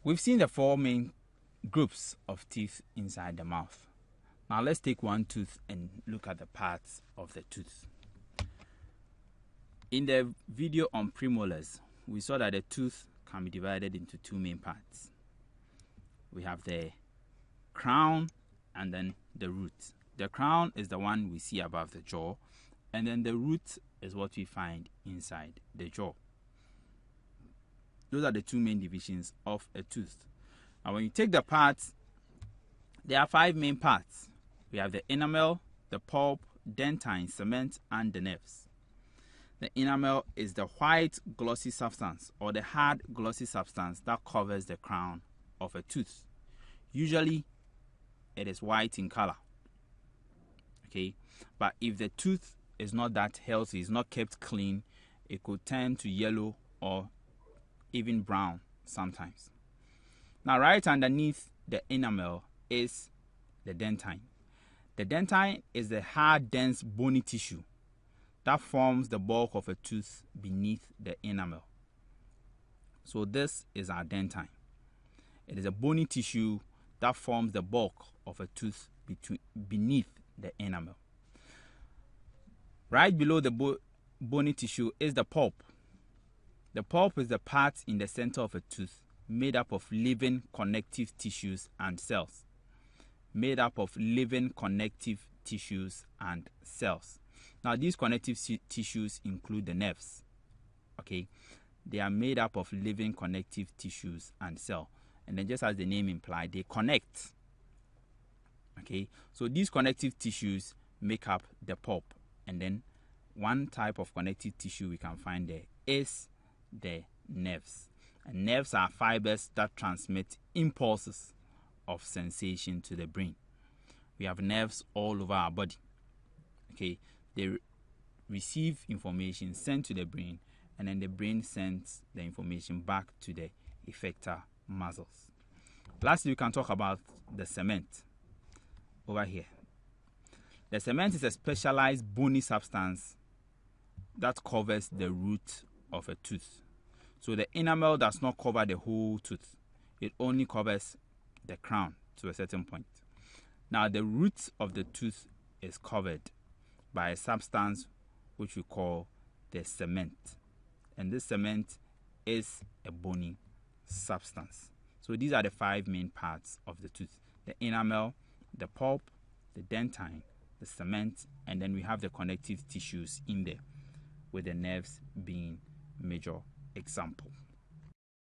We've seen the four main groups of teeth inside the mouth. Now let's take one tooth and look at the parts of the tooth. In the video on premolars, we saw that the tooth can be divided into two main parts. We have the crown and then the root. The crown is the one we see above the jaw, and then the root is what we find inside the jaw. Those are the two main divisions of a tooth. Now when you take the parts, there are five main parts. We have the enamel, the pulp, dentine, cement, and the nerves. The enamel is the white glossy substance or the hard glossy substance that covers the crown of a tooth. Usually it is white in color. Okay, but if the tooth is not that healthy, is not kept clean, it could turn to yellow or even brown sometimes. Now right underneath the enamel is the dentine. The dentine is the hard, dense, bony tissue that forms the bulk of a tooth beneath the enamel. So this is our dentine. It is a bony tissue that forms the bulk of a tooth beneath the enamel. Right below the bony tissue is the pulp. The pulp is the part in the center of a tooth made up of living connective tissues and cells. Now these connective tissues include the nerves. Okay, they are made up of living connective tissues and cells. And then just as the name implies, they connect. Okay, so these connective tissues make up the pulp. And then one type of connective tissue we can find there is the nerves. And nerves are fibers that transmit impulses of sensation to the brain. We have nerves all over our body. Okay, they receive information sent to the brain, and then the brain sends the information back to the effector muscles. Lastly, we can talk about the cement over here. The cement is a specialized bony substance that covers the root of a tooth. So the enamel does not cover the whole tooth. It only covers the crown to a certain point. Now the root of the tooth is covered by a substance which we call the cement. And this cement is a bony substance. So these are the five main parts of the tooth: the enamel, the pulp, the dentine, the cement, and then we have the connective tissues in there, with the nerves being major example.